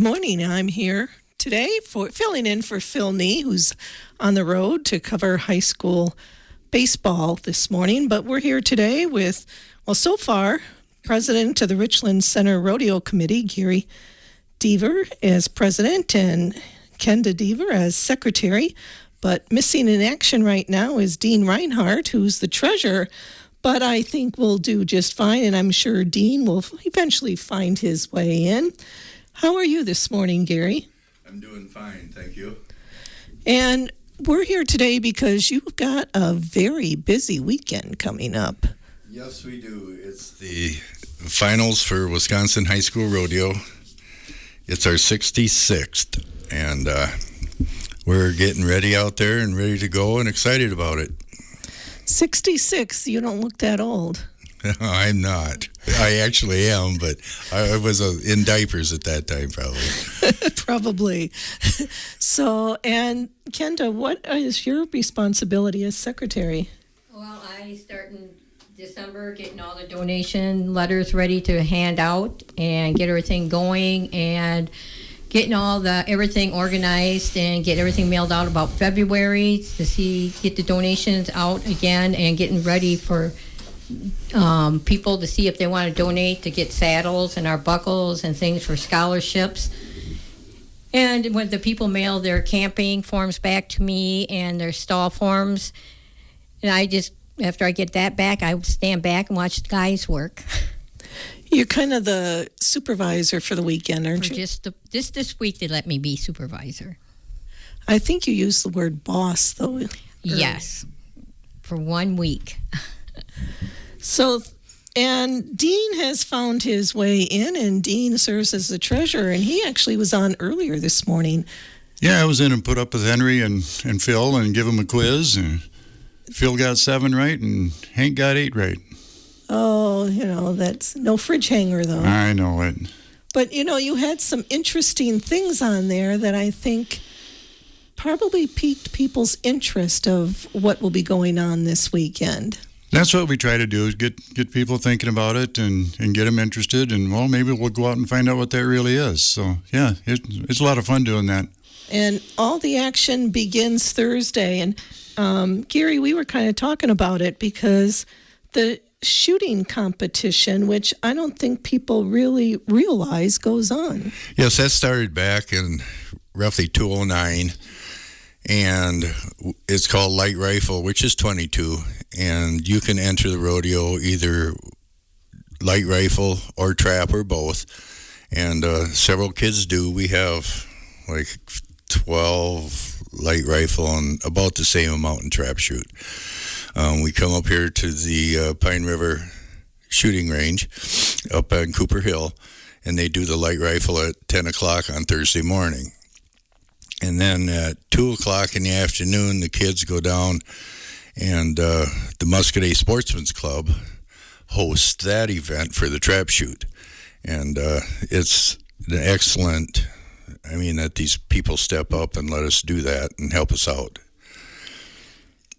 Morning. I'm here today for filling in for Phil Nee, who's on the road to cover high school baseball this morning. But we're here today with, so far, President of the Richland Center Rodeo Committee, Gary Deaver, as president and Kenda Deaver as secretary. But missing in action right now is Dean Reinhardt, who's the treasurer. But I think we'll do just fine, and I'm sure Dean will eventually find his way in. How are you this morning, Gary? I'm doing fine, thank you. And we're here today because you've got a very busy weekend coming up. Yes, we do. It's the finals for Wisconsin High School Rodeo. It's our 66th, and we're getting ready out there and ready to go and excited about it. 66, you don't look that old. I'm not. I actually am, but I was in diapers at that time, probably. Probably. So, and Kenda, what is your responsibility as secretary? Well, I start in December getting all the donation letters ready to hand out and get everything going and getting everything organized and get everything mailed out about February to get the donations out again and getting ready for people to see if they want to donate to get saddles and our buckles and things for scholarships. And when the people mail their camping forms back to me and their stall forms, and after I get that back, I stand back and watch the guys work. You're kind of the supervisor for the weekend, aren't you? This week they let me be supervisor. I think you used the word boss, though. Yes, for 1 week. So, and Dean has found his way in, and Dean serves as the treasurer, and he actually was on earlier this morning. Yeah, I was in and put up with Henry and Phil and give them a quiz, and Phil got 7 right, and Hank got 8 right. Oh, that's no fridge hanger, though. I know it. But, you had some interesting things on there that I think probably piqued people's interest of what will be going on this weekend. That's what we try to do, is get people thinking about it and get them interested, and, maybe we'll go out and find out what that really is. So, yeah, it's a lot of fun doing that. And all the action begins Thursday. And, Gary, we were kind of talking about it because the shooting competition, which I don't think people really realize goes on. Yes, that started back in roughly 2009, and it's called light rifle, which is .22, and you can enter the rodeo either light rifle or trap or both, and several kids do. We have like 12 light rifle and about the same amount in trap shoot. We come up here to the Pine River shooting range up on Cooper Hill, and they do the light rifle at 10 o'clock on Thursday morning. And then at 2 o'clock in the afternoon, the kids go down, and the Muscadet Sportsman's Club hosts that event for the trap shoot. And it's an excellent, that these people step up and let us do that and help us out.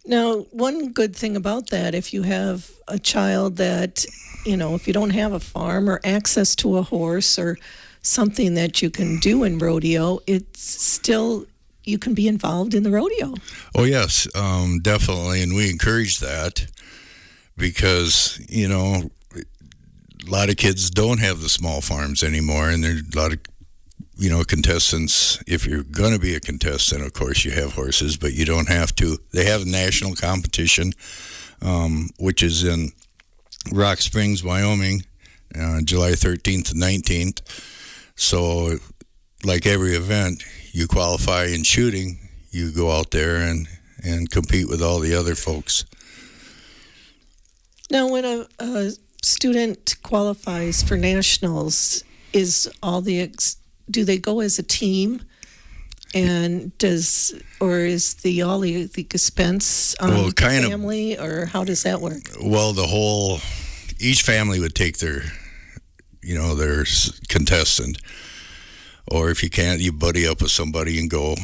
Now, one good thing about that, if you have a child that, if you don't have a farm or access to a horse or something that you can do in rodeo, it's still, you can be involved in the rodeo. Oh, yes, definitely. And we encourage that because, a lot of kids don't have the small farms anymore, and there's a lot of contestants. If you're going to be a contestant, of course, you have horses, but you don't have to. They have a national competition, which is in Rock Springs, Wyoming, July 13th and 19th. So, like every event, you qualify in shooting, you go out there and compete with all the other folks. Now, when a student qualifies for nationals, do they go as a team? And is all the expense on the family, or how does that work? Well, each family would take their contestant, or if you can't, you buddy up with somebody and go.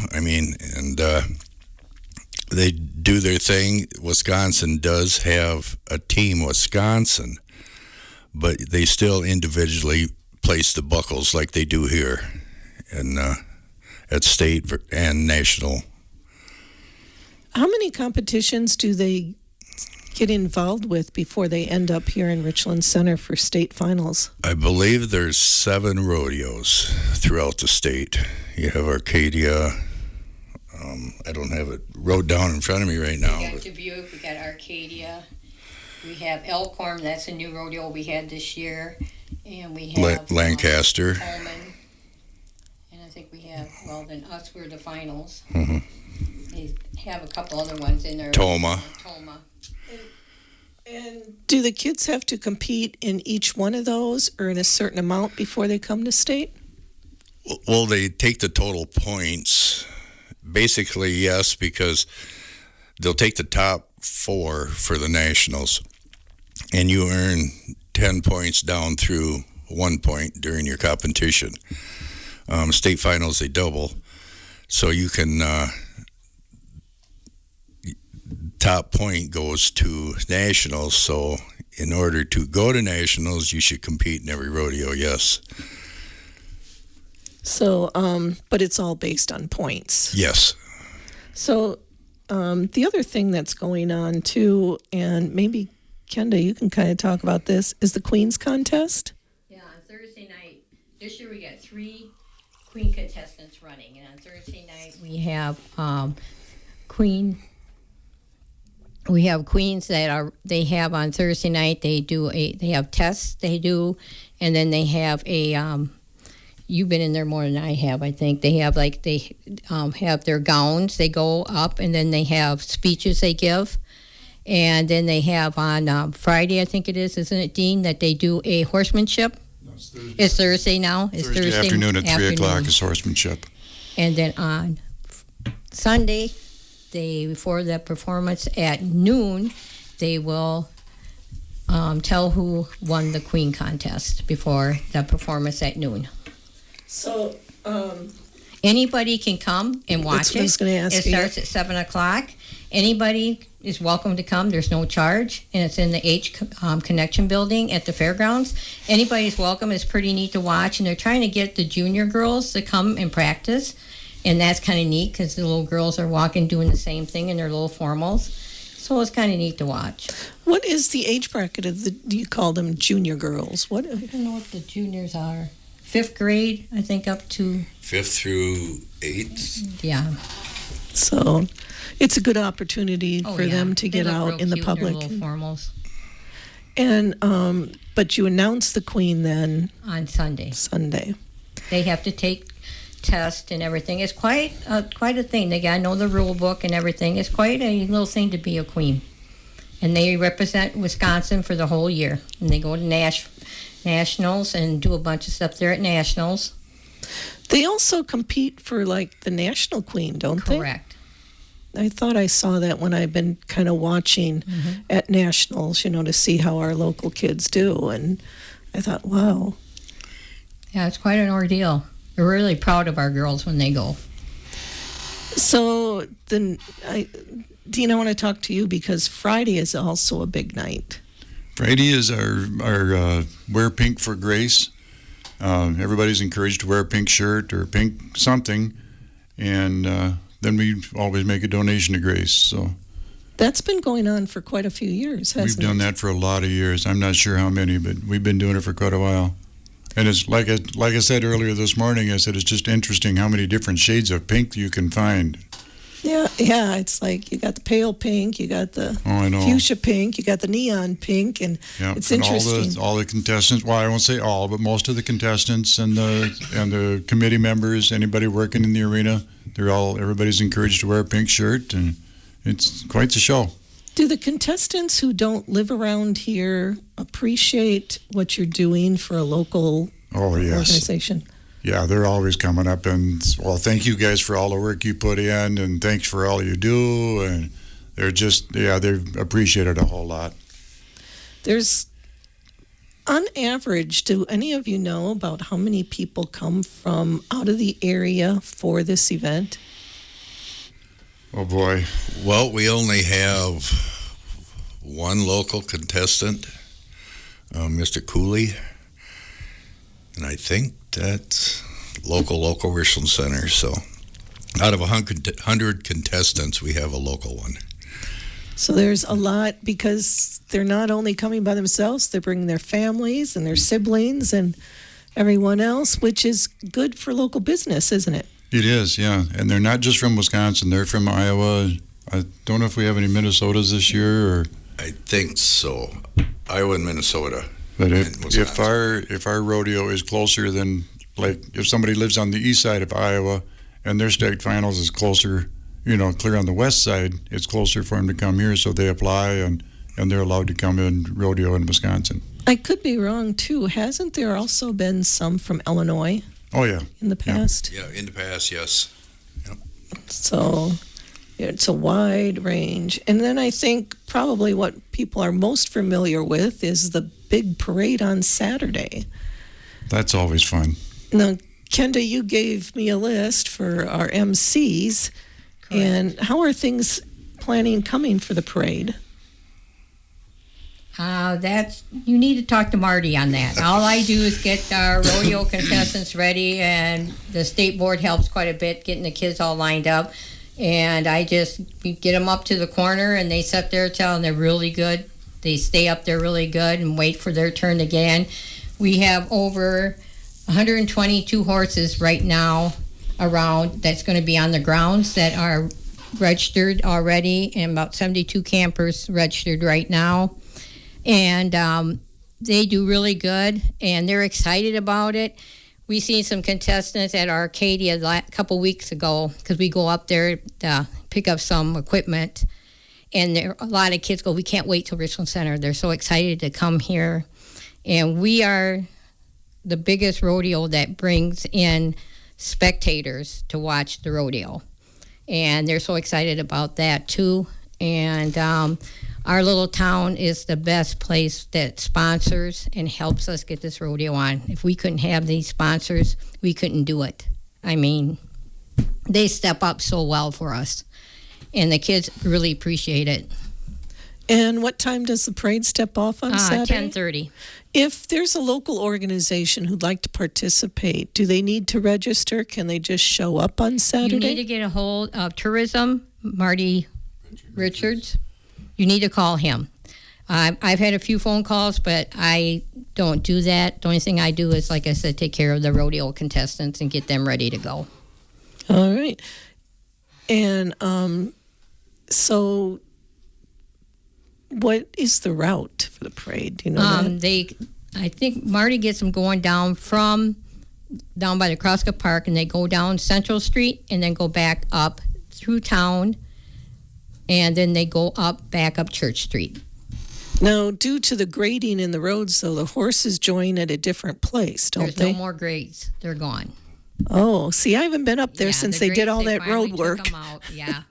They do their thing. Wisconsin does have a team, Wisconsin, but they still individually place the buckles like they do here. and at state and national. How many competitions do they get involved with before they end up here in Richland Center for state finals? I believe there's 7 rodeos throughout the state. You have Arcadia. I don't have it wrote down in front of me right now. We got Dubuque, we got Arcadia, we have Elkhorn, that's a new rodeo we had this year, and we have Lancaster. Coleman, and I think we have, well, then us, we're the finals. Mhm. They have a couple other ones in there. Toma. And do the kids have to compete in each one of those or in a certain amount before they come to state? Well, they take the total points. Basically, yes, because they'll take the top 4 for the nationals, and you earn 10 points down through 1 point during your competition. State finals, they double. So you can, top point goes to nationals. So in order to go to nationals, you should compete in every rodeo, yes. So, but it's all based on points. Yes. So, the other thing that's going on too, and maybe Kenda, you can kind of talk about this, is the Queen's Contest. Yeah, on Thursday night, this year we got 3 Queen contestants running, and on Thursday night we have Queen. We have queens they have on Thursday night. They have tests they do, and then they have a. You've been in there more than I have, I think. They have have their gowns. They go up, and then they have speeches they give. And then they have on Friday, I think it is, isn't it, Dean, that they do a horsemanship? No, it's Thursday. It's Thursday now? It's Thursday afternoon at 3 o'clock is horsemanship. And then on Sunday, before the performance at noon, they will tell who won the Queen contest before the performance at noon. So, anybody can come and watch That's what I was gonna ask It you. starts at 7 o'clock. Anybody is welcome to come. There's no charge, and it's in the H Connection building at the fairgrounds. Anybody's welcome. It's pretty neat to watch, and they're trying to get the junior girls to come and practice, and that's kind of neat because the little girls are walking doing the same thing in their little formals. So it's kind of neat to watch. what is the age bracket of do you call them junior girls? What? I don't know what the juniors are. 5th grade, I think, up to 5th through 8th. yeah. So, it's a good opportunity Oh, for yeah. them to They get look out real in the cute their public. little formals And but you announce the Queen then on Sunday. Sunday. They have to take tests and everything. It's quite a thing. They got to know the rule book and everything. It's quite a little thing to be a queen. And they represent Wisconsin for the whole year. And they go to nationals and do a bunch of stuff there at nationals. They also compete for like the national queen, don't Correct. they? I thought I saw that when I've been kind of watching at nationals, to see how our local kids do, and I thought, wow. Yeah, it's quite an ordeal. We're really proud of our girls when they go. So then, Dean, I want to talk to you because Friday is also a big night. Friday is our Wear Pink for Grace. Everybody's encouraged to wear a pink shirt or pink something, and then we always make a donation to Grace. So That's been going on for quite a few years, hasn't we've done it? that for a lot of years. I'm not sure how many, but we've been doing it for quite a while. And it's like I said earlier this morning, I said it's just interesting how many different shades of pink you can find. Yeah, it's like you got the pale pink, you got the I know. fuchsia pink, you got the neon pink, and Yeah, it's and interesting. all the contestants. Well, I won't say all, but most of the contestants and the committee members, anybody working in the arena, everybody's encouraged to wear a pink shirt, and it's quite the show. Do the contestants who don't live around here appreciate what you're doing for a local Oh yes, organization? yeah, they're always coming up and thank you guys for all the work you put in, and thanks for all you do, and they've appreciated a whole lot. There's, on average, do any of you know about how many people come from out of the area for this event? Oh boy. Well, we only have one local contestant, Mr. Cooley, and I think that's local Richland Center. So out of 100 contestants, we have a local one. So there's a lot, because they're not only coming by themselves, they're bringing their families and their siblings and everyone else, which is good for local business, isn't it? It is, yeah. And they're not just from Wisconsin. They're from Iowa. I don't know if we have any Minnesotas this year, or I think so. Iowa and Minnesota. but And if Wisconsin. if our rodeo is closer than, like, if somebody lives on the east side of Iowa and their state finals is closer, clear on the west side, it's closer for them to come here, so they apply and they're allowed to come in rodeo in Wisconsin. I could be wrong, too. Hasn't there also been some from Illinois Oh yeah, in the past? Yeah, in the past, yes. So it's a wide range. And then I think probably what people are most familiar with is the big parade on Saturday. that's always fun. Now, Kenda, you gave me a list for our MCs. Correct. And how are things coming for the parade? You need to talk to Marty on that. All I do is get our rodeo contestants ready, and the state board helps quite a bit getting the kids all lined up. And I just get them up to the corner, and they sit there till they're really good. They stay up there really good and wait for their turn again. We have over 122 horses right now around that's going to be on the grounds that are registered already, and about 72 campers registered right now. And they do really good, and they're excited about it. We seen some contestants at Arcadia a couple weeks ago, because we go up there to pick up some equipment, and a lot of kids go, we can't wait till Richland Center. They're so excited to come here. And we are the biggest rodeo that brings in spectators to watch the rodeo. And they're so excited about that too. And our little town is the best place that sponsors and helps us get this rodeo on. If we couldn't have these sponsors, we couldn't do it. I mean, they step up so well for us, and the kids really appreciate it. And what time does the parade step off on Saturday? 10:30. If there's a local organization who'd like to participate, do they need to register? Can they just show up on Saturday? You need to get a hold of tourism, Marty Richards. You need to call him. I've had a few phone calls, but I don't do that. The only thing I do is, like I said, take care of the rodeo contestants and get them ready to go. All right. And so what is the route for the parade? Do you know that? I think Marty gets them going down by the Crosscut Park, and they go down Central Street and then go back up through town, and then they go back up Church Street. Now, due to the grading in the roads, though, the horses join at a different place, don't There's they? no more grades. They're gone. Oh, see, I haven't been up there Yeah, since the they did grades, all they that finally road took work. 'em out, yeah.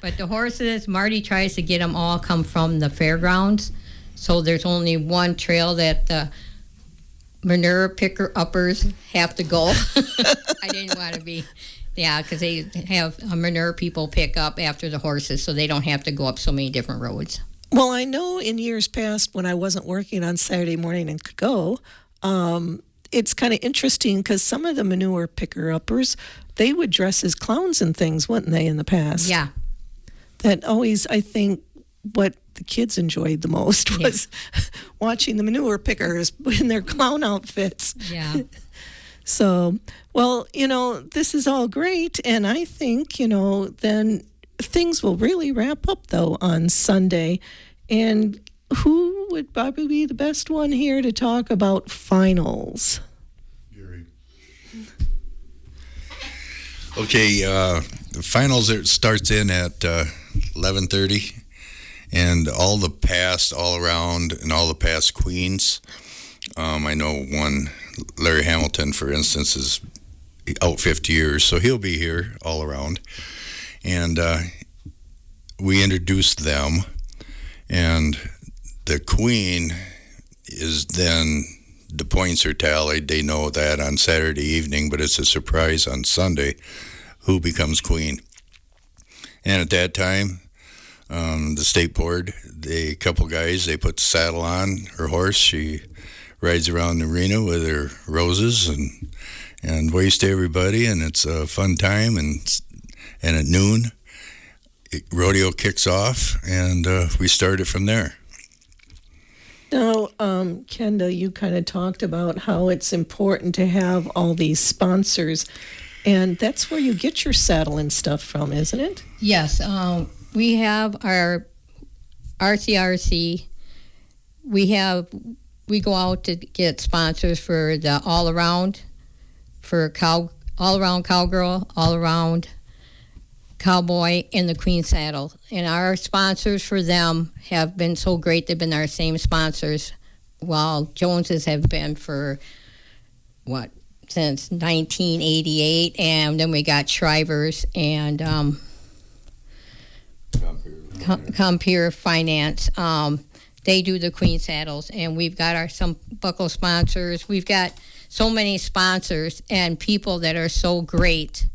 But the horses, Marty tries to get them all come from the fairgrounds. So there's only one trail that the manure picker-uppers have to go. I didn't want to be, because they have manure people pick up after the horses, so they don't have to go up so many different roads. Well, I know in years past when I wasn't working on Saturday morning and could go, it's kind of interesting because some of the manure picker-uppers, they would dress as clowns and things, wouldn't they, in the past? Yeah. That always, I think, what the kids enjoyed the most was watching the manure pickers in their clown outfits. Yeah. So, well, this is all great. And I think, then things will really wrap up, though, on Sunday. And who would probably be the best one here to talk about finals? Gary. Okay, the finals, it starts in at 11:30, and all the past all around and all the past queens. I know one, Larry Hamilton, for instance, is out 50 years, so he'll be here all around. And we introduced them, and the queen is then, the points are tallied. They know that on Saturday evening, but it's a surprise on Sunday who becomes queen. And at that time, the state board, a couple guys, they put the saddle on her horse. She rides around the arena with her roses, And ways to everybody, and it's a fun time, and at noon, rodeo kicks off, and we start it from there. Now, Kenda, you kind of talked about how it's important to have all these sponsors, and that's where you get your saddle and stuff from, isn't it? Yes, we have our RCRC. We go out to get sponsors for the all around cowgirl, all around cowboy, and the queen saddle. And our sponsors for them have been so great. They've been our same sponsors, while Joneses have been for since 1988, and then we got Shrivers and Compeer Finance. They do the queen saddles, and we've got some buckle sponsors. We've got so many sponsors and people that are so great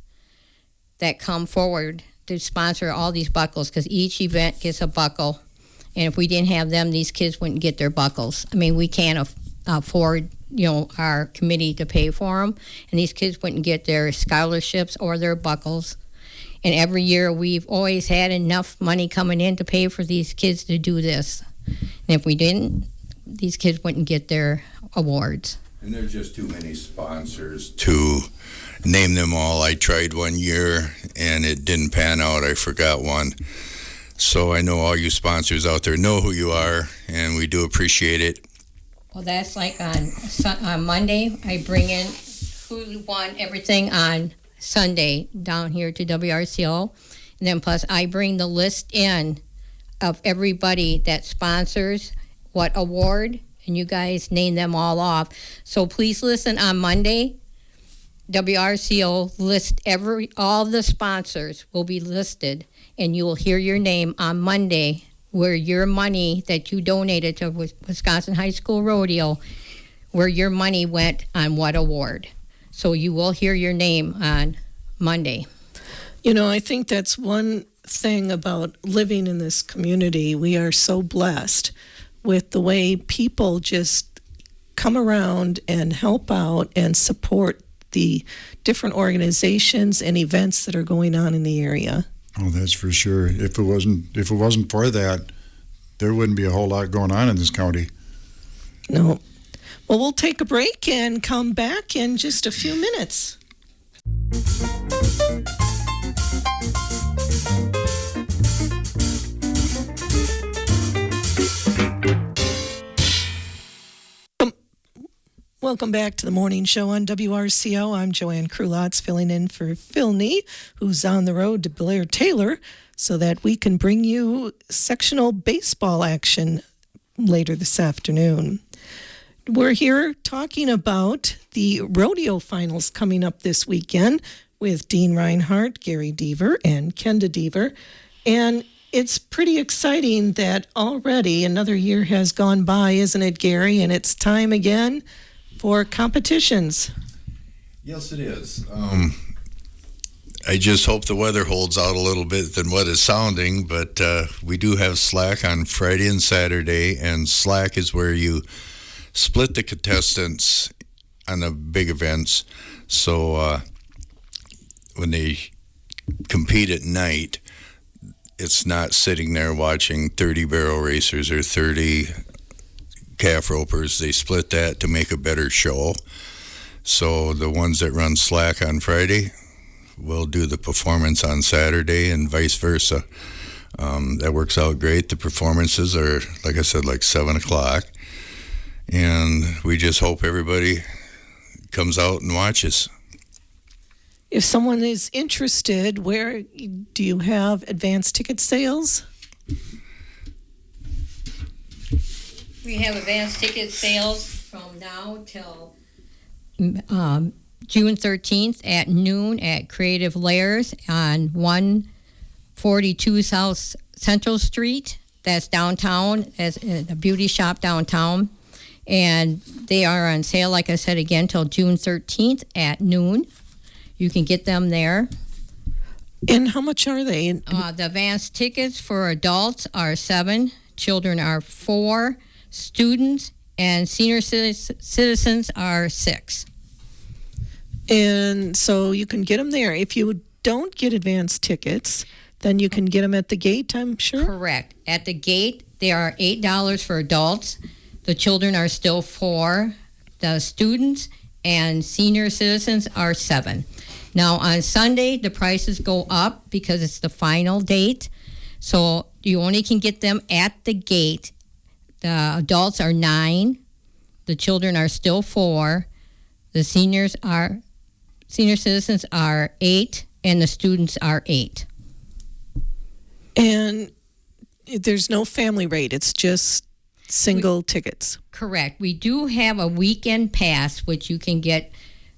that come forward to sponsor all these buckles, because each event gets a buckle, and if we didn't have them, these kids wouldn't get their buckles. I mean, we can't afford, our committee to pay for them, and these kids wouldn't get their scholarships or their buckles. And every year we've always had enough money coming in to pay for these kids to do this. And if we didn't, these kids wouldn't get their awards. And there's just too many sponsors to name them all. I tried one year and it didn't pan out. I forgot one. So I know all you sponsors out there know who you are, and we do appreciate it. Well, that's like on Monday, I bring in who won everything on Sunday down here to WRCO. And then plus I bring the list in of everybody that sponsors what award, and you guys name them all off. So please listen on Monday. WRCO list all the sponsors will be listed, and you will hear your name on Monday where your money that you donated to Wisconsin High School Rodeo, where your money went on what award. So you will hear your name on Monday. I think that's one thing about living in this community. We are so blessed with the way people just come around and help out and support the different organizations and events that are going on in the area. Oh, that's for sure. If it wasn't for that, there wouldn't be a whole lot going on in this county. No. Well, we'll take a break and come back in just a few minutes. Welcome back to the morning show on WRCO. I'm Joanne Krulotz, filling in for Phil Nee, who's on the road to Blair Taylor, so that we can bring you sectional baseball action later this afternoon. We're here talking about the rodeo finals coming up this weekend with Dean Reinhardt, Gary Deaver, and Kenda Deaver. And it's pretty exciting that already another year has gone by, isn't it, Gary? And it's time again for competitions. Yes, it is. I just hope the weather holds out a little bit than what it's sounding, but we do have slack on Friday and Saturday, and slack is where you split the contestants on the big events. So when they compete at night, it's not sitting there watching 30 barrel racers or 30 calf ropers. They split that to make a better show. So the ones that run slack on Friday will do the performance on Saturday, and vice versa. That works out great. The performances are, like I said, like 7 o'clock. And we just hope everybody comes out and watches. If someone is interested, where do you have advanced ticket sales? We have advanced ticket sales from now till June 13th at noon at Creative Layers on 142 South Central Street. That's downtown, as a beauty shop downtown. And they are on sale, like I said, again, till June 13th at noon. You can get them there. And how much are they? The advanced tickets for adults are $7, children are $4, students and senior citizens are $6. And so you can get them there. If you don't get advance tickets, then you can get them at the gate, I'm sure? Correct. At the gate, they are $8 for adults. The children are still $4. The students and senior citizens are $7. Now, on Sunday, the prices go up because it's the final date. So you only can get them at the gate. The adults are $9. The children are still $4. The senior citizens are $8, and the students are $8. And there's no family rate. It's just single tickets. Correct. We do have a weekend pass, which you can get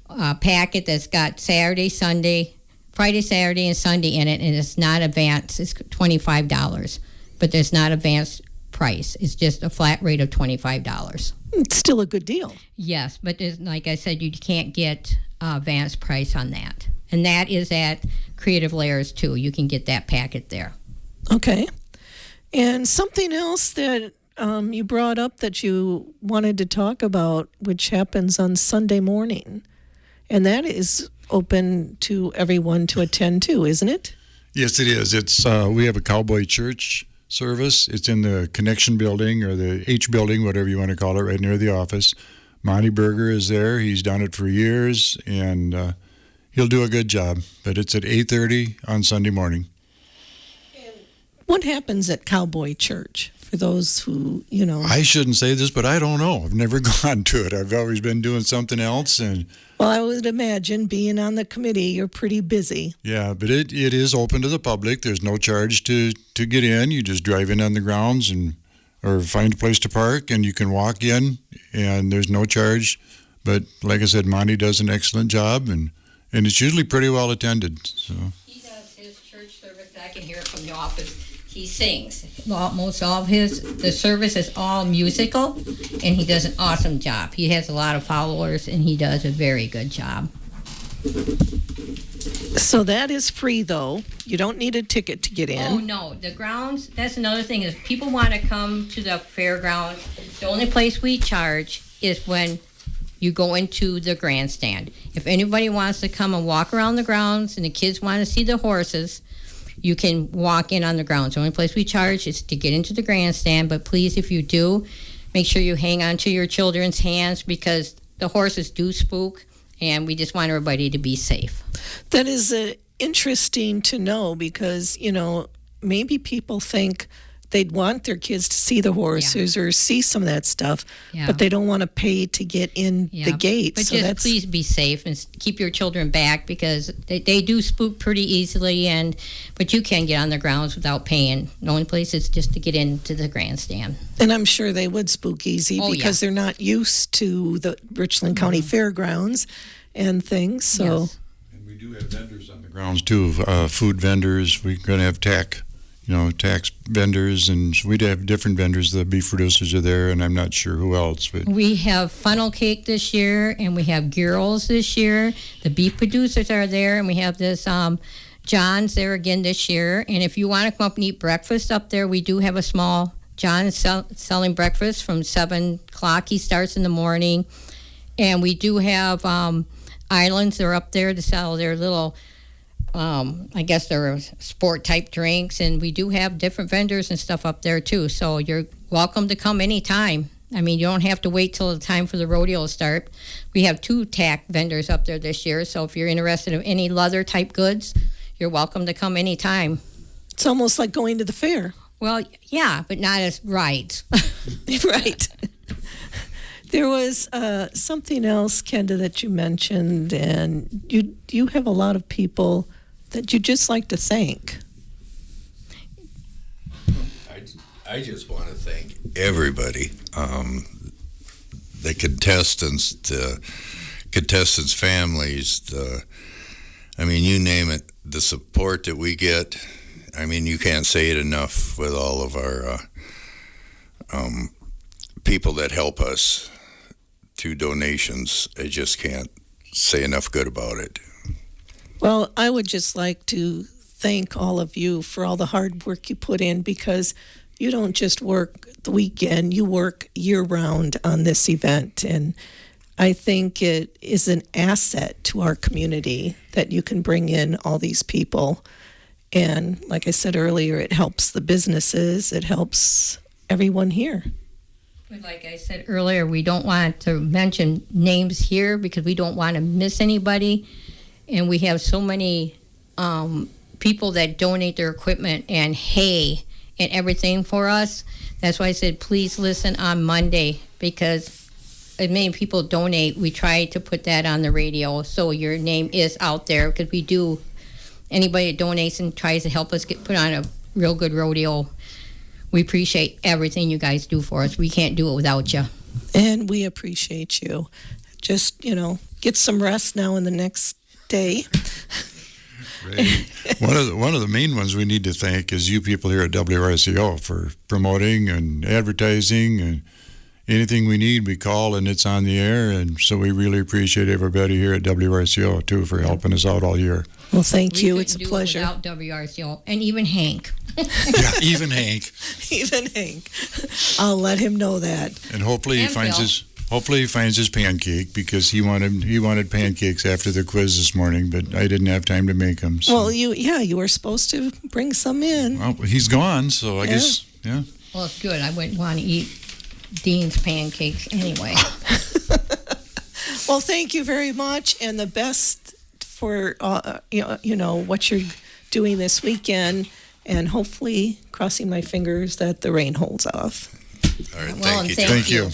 a packet that's got Friday, Saturday, and Sunday in it, and it's not advanced. It's $25, but there's not advanced price. It's just a flat rate of $25. It's still a good deal. Yes, but like I said, you can't get advanced price on that. And that is at Creative Layers, too. You can get that packet there. Okay. And something else that you brought up that you wanted to talk about, which happens on Sunday morning, and that is open to everyone to attend to, isn't it? Yes, it is. It's we have a Cowboy Church service. It's in the Connection Building or the H Building, whatever you want to call it, right near the office. Monty Berger is there. He's done it for years, and he'll do a good job. But it's at 8:30 on Sunday morning. What happens at Cowboy Church for those who, I shouldn't say this, but I don't know. I've never gone to it. I've always been doing something else. And Well, I would imagine being on the committee, you're pretty busy. yeah, but it is open to the public. There's no charge to get in. You just drive in on the grounds or find a place to park, and you can walk in, and there's no charge. But like I said, Monty does an excellent job, and it's usually pretty well attended. So He does his church service. I can hear it from the office. He sings. Most all of the service is all musical, and he does an awesome job. He has a lot of followers, and he does a very good job. So that is free, though. You don't need a ticket to get in. Oh, no. The grounds, that's another thing. If people want to come to the fairgrounds, the only place we charge is when you go into the grandstand. If anybody wants to come and walk around the grounds and the kids want to see the horses, you can walk in on the grounds. The only place we charge is to get into the grandstand, but please, if you do, make sure you hang on to your children's hands because the horses do spook, and we just want everybody to be safe. That is interesting to know because, maybe people think they'd want their kids to see the horses or see some of that stuff, but they don't want to pay to get in the gate. But so just please be safe and keep your children back because they do spook pretty easily, but you can get on the grounds without paying. The only place is just to get into the grandstand. And I'm sure they would spook easy because they're not used to the Richland County Fairgrounds and things. So. Yes. and we do have vendors on the grounds too, food vendors. We're going to have tax vendors, and so we'd have different vendors. The beef producers are there, and I'm not sure who else. But we have funnel cake this year, and we have gyros this year. The beef producers are there, and we have this John's there again this year. And if you want to come up and eat breakfast up there, we do have a small John's selling breakfast from 7 o'clock. He starts in the morning. And we do have islands. They're up there to sell their little I guess they're sport type drinks, and we do have different vendors and stuff up there too. So you're welcome to come anytime. I mean, you don't have to wait till the time for the rodeo to start. We have 2 tack vendors up there this year. So if you're interested in any leather type goods, you're welcome to come anytime. It's almost like going to the fair. Well, yeah, but not as rides. Right. There was something else, Kenda, that you mentioned, and you have a lot of people that you just like to thank. I just want to thank everybody, the contestants' families, you name it, the support that we get. I mean, you can't say it enough with all of our people that help us through donations. I just can't say enough good about it. Well, I would just like to thank all of you for all the hard work you put in because you don't just work the weekend, you work year-round on this event. And I think it is an asset to our community that you can bring in all these people. And like I said earlier, it helps the businesses, it helps everyone here. But like I said earlier, we don't want to mention names here because we don't want to miss anybody. And we have so many people that donate their equipment and hay and everything for us. That's why I said, please listen on Monday, because as many people donate, we try to put that on the radio so your name is out there, because we do, anybody that donates and tries to help us put on a real good rodeo, we appreciate everything you guys do for us. We can't do it without you. And we appreciate you. Just, get some rest now in the next day. Right. One of the main ones we need to thank is you people here at WRCO for promoting and advertising, and anything we need, we call and it's on the air. And so we really appreciate everybody here at WRCO too for helping us out all year. Well, thank you. It's a pleasure. Without WRCO, and even Hank. Yeah, even Hank. Even Hank. I'll let him know that. And hopefully he finds his pancake, because he wanted pancakes after the quiz this morning, but I didn't have time to make them. So. Well, you were supposed to bring some in. Well, he's gone, so I guess, yeah. Well, it's good. I wouldn't want to eat Dean's pancakes anyway. Well, thank you very much, and the best for what you're doing this weekend, and hopefully crossing my fingers that the rain holds off. All right, Well, thank you. and Thank you.